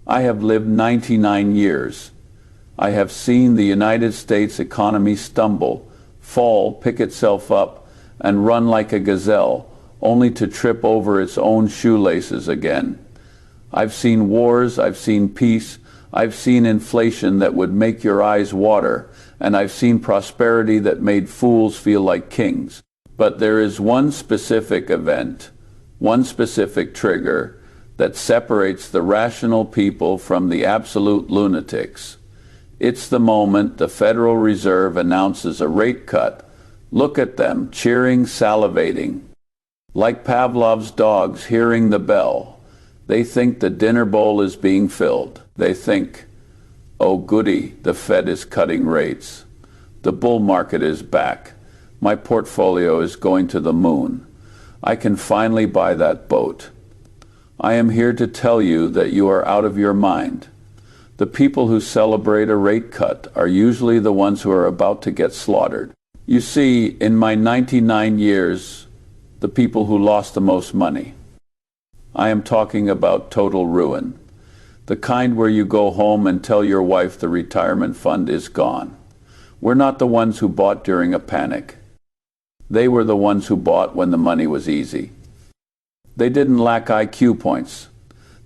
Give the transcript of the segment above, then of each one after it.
I have lived 99 years. I have seen the United States economy stumble, fall, pick itself up, and run like a gazelle, only to trip over its own shoelaces again. I've seen wars, I've seen peace, I've seen inflation that would make your eyes water, and I've seen prosperity that made fools feel like kings. But there is one specific event, one specific trigger, that separates the rational people from the absolute lunatics. It's the moment the Federal Reserve announces a rate cut. Look at them, cheering, salivating. Like Pavlov's dogs hearing the bell. They think the dinner bowl is being filled. They think, oh goody, the Fed is cutting rates. The bull market is back. My portfolio is going to the moon. I can finally buy that boat. I am here to tell you that you are out of your mind. The people who celebrate a rate cut are usually the ones who are about to get slaughtered. You see, in my 99 years, the people who lost the most money. I am talking about total ruin. The kind where you go home and tell your wife the retirement fund is gone. We're not the ones who bought during a panic. They were the ones who bought when the money was easy. They didn't lack IQ points.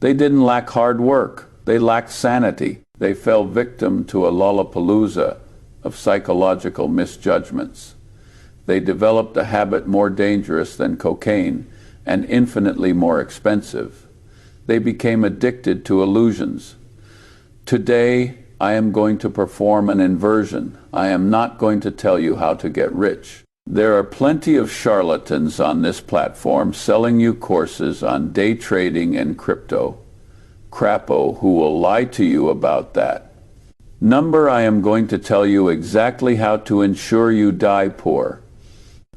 They didn't lack hard work. They lacked sanity. They fell victim to a lollapalooza of psychological misjudgments. They developed a habit more dangerous than cocaine and infinitely more expensive. They became addicted to illusions. Today, I am going to perform an inversion. I am not going to tell you how to get rich. There are plenty of charlatans on this platform selling you courses on day trading and crypto. Crapo who will lie to you about that. Number, I am going to tell you exactly how to ensure you die poor.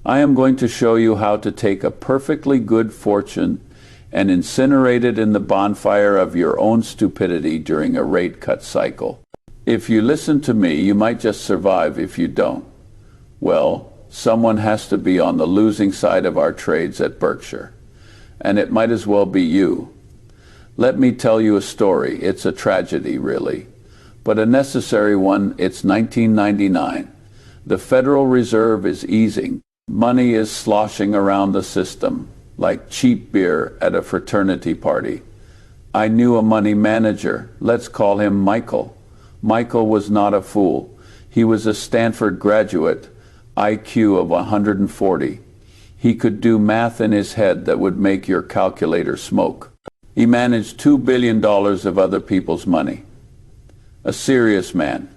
I am going to show you how to take a perfectly good fortune and incinerate it in the bonfire of your own stupidity during a rate cut cycle. If you listen to me, you might just survive. If you don't, well, someone has to be on the losing side of our trades at Berkshire. And it might as well be you. Let me tell you a story. It's a tragedy, really, but a necessary one. It's 1999. The Federal Reserve is easing. Money is sloshing around the system like cheap beer at a fraternity party. I knew a money manager. Let's call him Michael. Michael was not a fool. He was a Stanford graduate, IQ of 140. He could do math in his head that would make your calculator smoke. He managed $2 billion of other people's money. A serious man.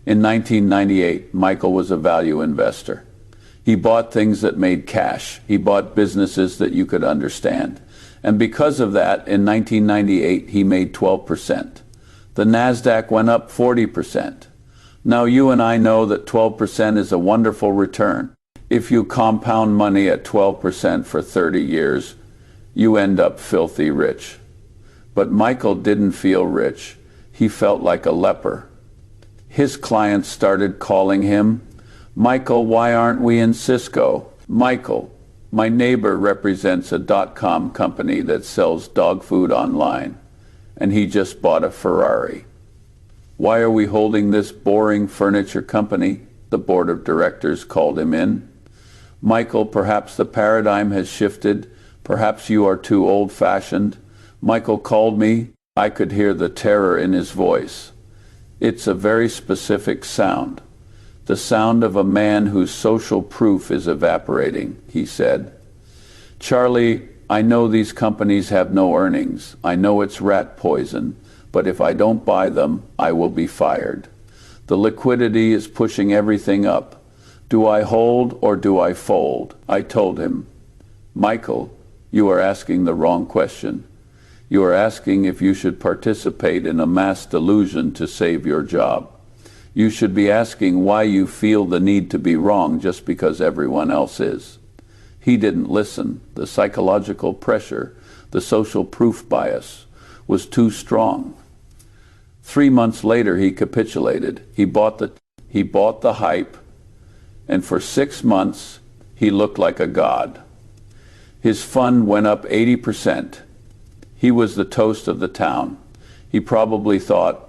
In 1998, Michael was a value investor. He bought things that made cash. He bought businesses that you could understand. And because of that, in 1998, he made 12%. The NASDAQ went up 40%. Now you and I know that 12% is a wonderful return. If you compound money at 12% for 30 years, you end up filthy rich. But Michael didn't feel rich. He felt like a leper. His clients started calling him, Michael, why aren't we in Cisco? Michael, my neighbor represents a .com company that sells dog food online, and he just bought a Ferrari. Why are we holding this boring furniture company? The board of directors called him in. Michael, perhaps the paradigm has shifted. Perhaps you are too old-fashioned. Michael called me. I could hear the terror in his voice. It's a very specific sound. The sound of a man whose social proof is evaporating, he said. Charlie, I know these companies have no earnings. I know it's rat poison, but if I don't buy them, I will be fired. The liquidity is pushing everything up. Do I hold or do I fold? I told him, Michael, you are asking the wrong question. You are asking if you should participate in a mass delusion to save your job. You should be asking why you feel the need to be wrong just because everyone else is. He didn't listen. The psychological pressure, the social proof bias, was too strong. 3 months later, he capitulated. He bought the hype, and for 6 months, he looked like a god. His fund went up 80%. He was the toast of the town. He probably thought,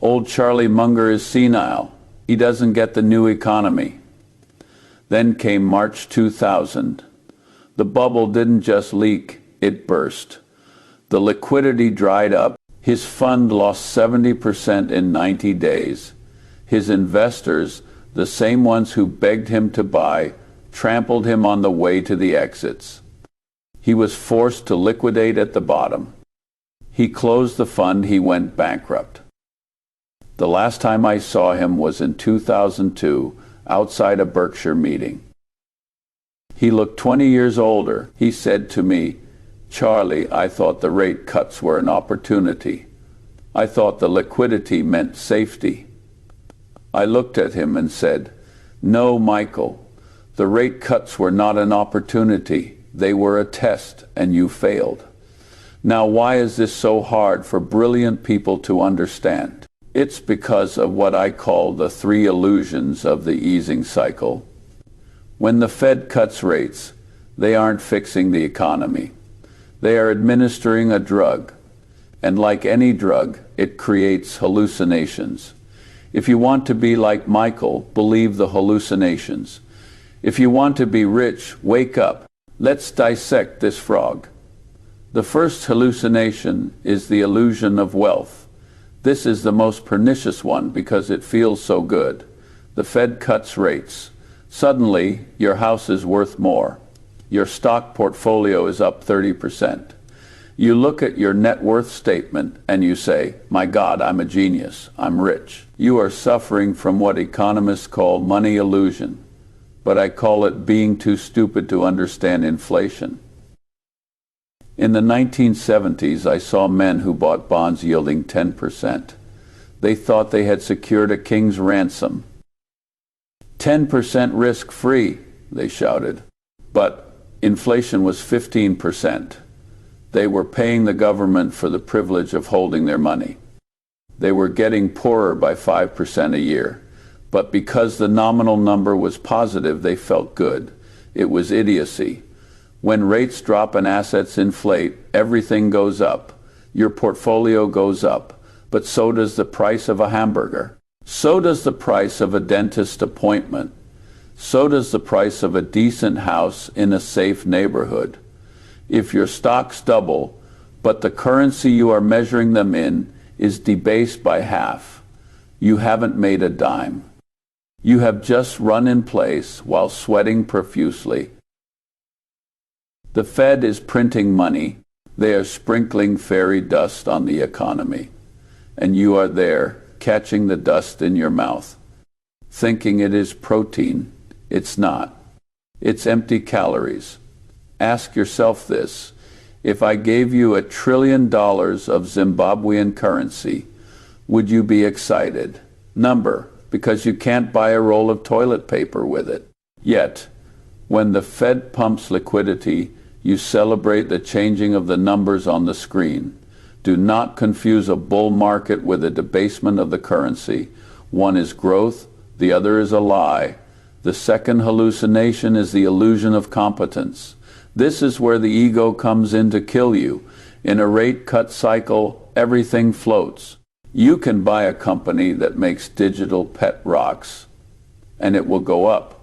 old Charlie Munger is senile. He doesn't get the new economy. Then came March 2000. The bubble didn't just leak, it burst. The liquidity dried up. His fund lost 70% in 90 days. His investors, the same ones who begged him to buy, trampled him on the way to the exits. He was forced to liquidate at the bottom. He closed the fund, he went bankrupt. The last time I saw him was in 2002, outside a Berkshire meeting. He looked 20 years older. He said to me, "Charlie, I thought the rate cuts were an opportunity. I thought the liquidity meant safety." I looked at him and said, "No, Michael, the rate cuts were not an opportunity. They were a test, and you failed." Now, why is this so hard for brilliant people to understand? It's because of what I call the three illusions of the easing cycle. When the Fed cuts rates, they aren't fixing the economy. They are administering a drug. And like any drug, it creates hallucinations. If you want to be like Michael, believe the hallucinations. If you want to be rich, wake up. Let's dissect this frog. The first hallucination is the illusion of wealth. This is the most pernicious one because it feels so good. The Fed cuts rates. Suddenly, your house is worth more. Your stock portfolio is up 30%. You look at your net worth statement and you say, "My God, I'm a genius. I'm rich." You are suffering from what economists call money illusion, but I call it being too stupid to understand inflation. In the 1970s, I saw men who bought bonds yielding 10%. They thought they had secured a king's ransom. 10% risk-free, they shouted. But inflation was 15%. They were paying the government for the privilege of holding their money. They were getting poorer by 5% a year. But because the nominal number was positive, they felt good. It was idiocy. When rates drop and assets inflate, everything goes up. Your portfolio goes up, but so does the price of a hamburger. So does the price of a dentist appointment. So does the price of a decent house in a safe neighborhood. If your stocks double, but the currency you are measuring them in is debased by half, you haven't made a dime. You have just run in place while sweating profusely. The Fed is printing money. They are sprinkling fairy dust on the economy. And you are there, catching the dust in your mouth, thinking it is protein. It's not. It's empty calories. Ask yourself this. If I gave you $1 trillion of Zimbabwean currency, would you be excited? Number, because you can't buy a roll of toilet paper with it. Yet, when the Fed pumps liquidity, you celebrate the changing of the numbers on the screen. Do not confuse a bull market with a debasement of the currency. One is growth, the other is a lie. The second hallucination is the illusion of competence. This is where the ego comes in to kill you. In a rate cut cycle, everything floats. You can buy a company that makes digital pet rocks, and it will go up.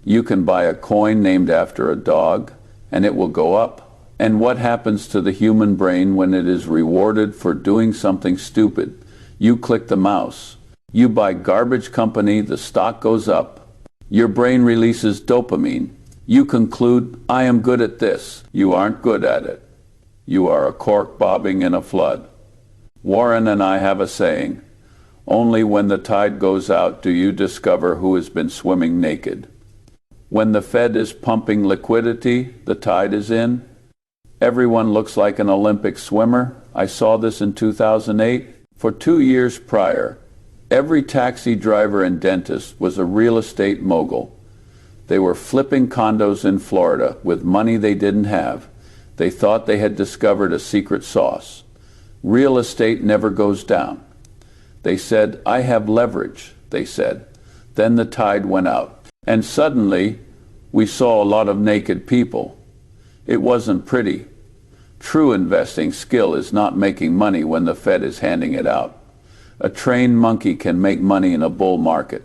You can buy a coin named after a dog, and it will go up. And what happens to the human brain when it is rewarded for doing something stupid? You click the mouse. You buy garbage company, the stock goes up. Your brain releases dopamine. You conclude, I am good at this. You aren't good at it. You are a cork bobbing in a flood. Warren and I have a saying, only when the tide goes out do you discover who has been swimming naked. When the Fed is pumping liquidity, the tide is in. Everyone looks like an Olympic swimmer. I saw this in 2008. For 2 years prior, every taxi driver and dentist was a real estate mogul. They were flipping condos in Florida with money they didn't have. They thought they had discovered a secret sauce. Real estate never goes down. They said, I have leverage, they said. Then the tide went out. And suddenly, we saw a lot of naked people. It wasn't pretty. True investing skill is not making money when the Fed is handing it out. A trained monkey can make money in a bull market.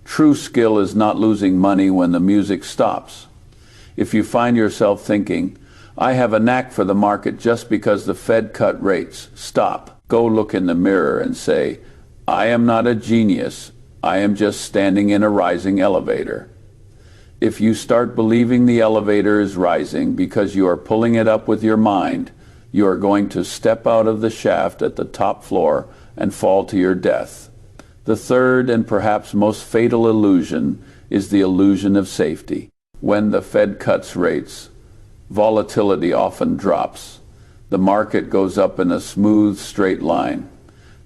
True skill is not losing money when the music stops. If you find yourself thinking, I have a knack for the market just because the Fed cut rates, stop. Go look in the mirror and say, I am not a genius. I am just standing in a rising elevator. If you start believing the elevator is rising because you are pulling it up with your mind, you are going to step out of the shaft at the top floor and fall to your death. The third and perhaps most fatal illusion is the illusion of safety. When the Fed cuts rates, volatility often drops. The market goes up in a smooth, straight line.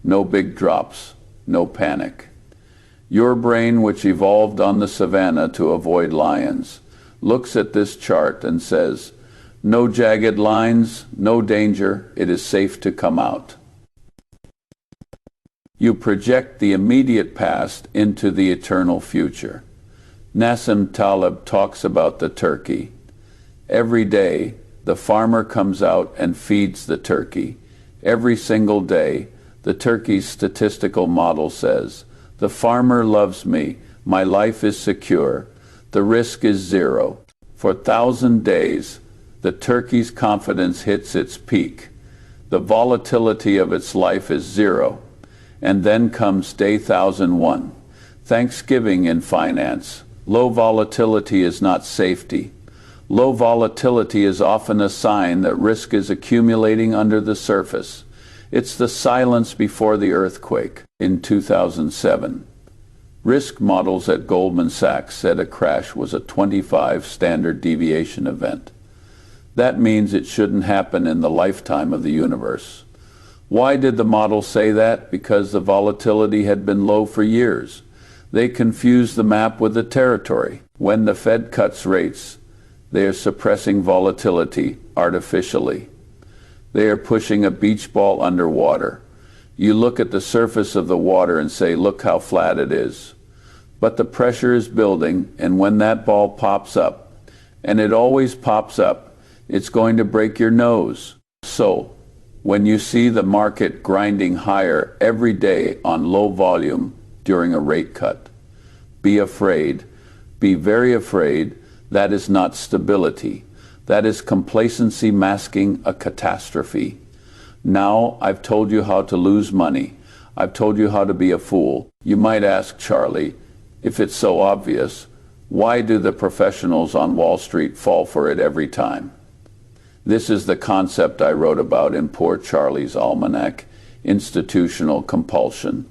No big drops, no panic. Your brain, which evolved on the savannah to avoid lions, looks at this chart and says, no jagged lines, no danger, it is safe to come out. You project the immediate past into the eternal future. Nassim Taleb talks about the turkey. Every day, the farmer comes out and feeds the turkey. Every single day, the turkey's statistical model says, the farmer loves me, my life is secure, the risk is zero. For 1,000 days, the turkey's confidence hits its peak. The volatility of its life is zero. And then comes day 1001. Thanksgiving in finance. Low volatility is not safety. Low volatility is often a sign that risk is accumulating under the surface. It's the silence before the earthquake. In 2007, risk models at Goldman Sachs said a crash was a 25 standard deviation event. That means it shouldn't happen in the lifetime of the universe. Why did the model say that? Because the volatility had been low for years. They confused the map with the territory. When the Fed cuts rates, they are suppressing volatility artificially. They are pushing a beach ball underwater. You look at the surface of the water and say, look how flat it is. But the pressure is building, and when that ball pops up, and it always pops up, it's going to break your nose. So, when you see the market grinding higher every day on low volume during a rate cut, be afraid, be very afraid. That is not stability. That is complacency masking a catastrophe. Now I've told you how to lose money. I've told you how to be a fool. You might ask, Charlie, if it's so obvious, why do the professionals on Wall Street fall for it every time? This is the concept I wrote about in Poor Charlie's Almanac, institutional compulsion.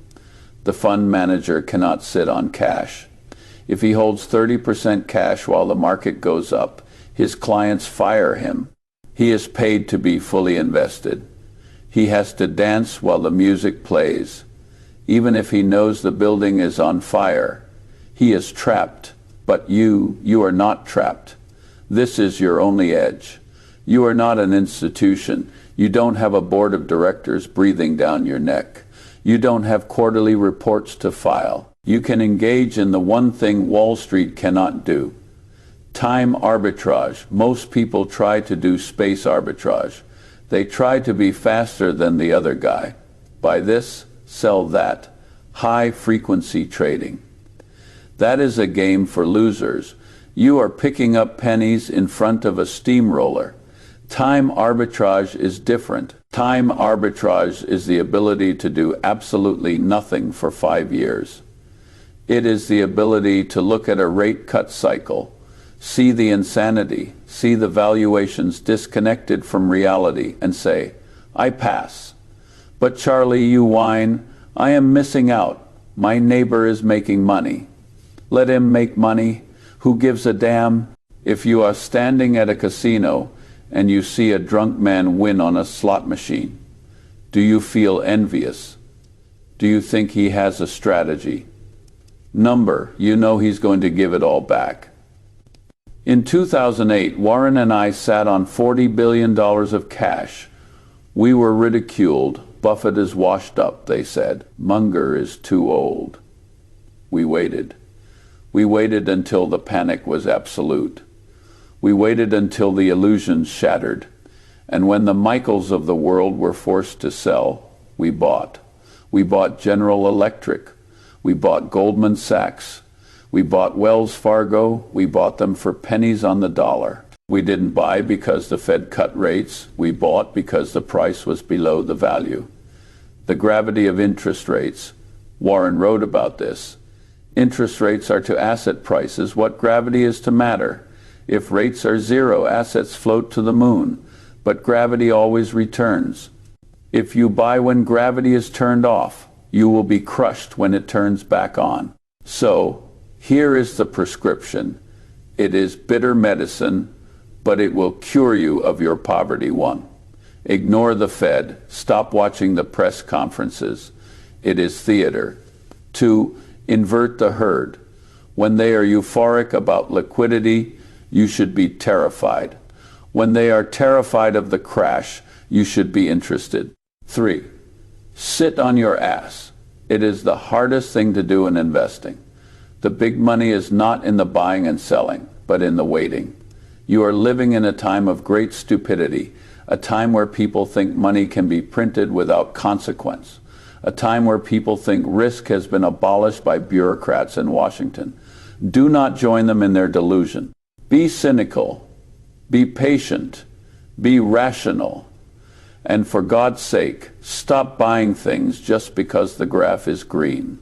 The fund manager cannot sit on cash. If he holds 30% cash while the market goes up, his clients fire him. He is paid to be fully invested. He has to dance while the music plays. Even if he knows the building is on fire, he is trapped. But you are not trapped. This is your only edge. You are not an institution. You don't have a board of directors breathing down your neck. You don't have quarterly reports to file. You can engage in the one thing Wall Street cannot do. Time arbitrage. Most people try to do space arbitrage. They try to be faster than the other guy. Buy this, sell that. High frequency trading. That is a game for losers. You are picking up pennies in front of a steamroller. Time arbitrage is different. Time arbitrage is the ability to do absolutely nothing for 5 years. It is the ability to look at a rate cut cycle, see the insanity, see the valuations disconnected from reality, and say, I pass. But Charlie, you whine, I am missing out. My neighbor is making money. Let him make money. Who gives a damn? If you are standing at a casino and you see a drunk man win on a slot machine, do you feel envious? Do you think he has a strategy? Number, you know he's going to give it all back. In 2008, Warren and I sat on $40 billion of cash. We were ridiculed. Buffett is washed up, they said. Munger is too old. We waited. We waited until the panic was absolute. We waited until the illusions shattered. And when the Michaels of the world were forced to sell, we bought. We bought General Electric. We bought Goldman Sachs. We bought Wells Fargo. We bought them for pennies on the dollar. We didn't buy because the Fed cut rates. We bought because the price was below the value. The gravity of interest rates. Warren wrote about this. Interest rates are to asset prices what gravity is to matter. If rates are zero, assets float to the moon, but gravity always returns. If you buy when gravity is turned off, you will be crushed when it turns back on. So, here is the prescription. It is bitter medicine, but it will cure you of your poverty. 1. Ignore the Fed. Stop watching the press conferences. It is theater. 2. Invert the herd. When they are euphoric about liquidity, you should be terrified. When they are terrified of the crash, you should be interested. 3. Sit on your ass. It is the hardest thing to do in investing. The big money is not in the buying and selling, but in the waiting. You are living in a time of great stupidity, a time where people think money can be printed without consequence, a time where people think risk has been abolished by bureaucrats in Washington. Do not join them in their delusion. Be cynical, be patient, be rational, and for God's sake, stop buying things just because the graph is green.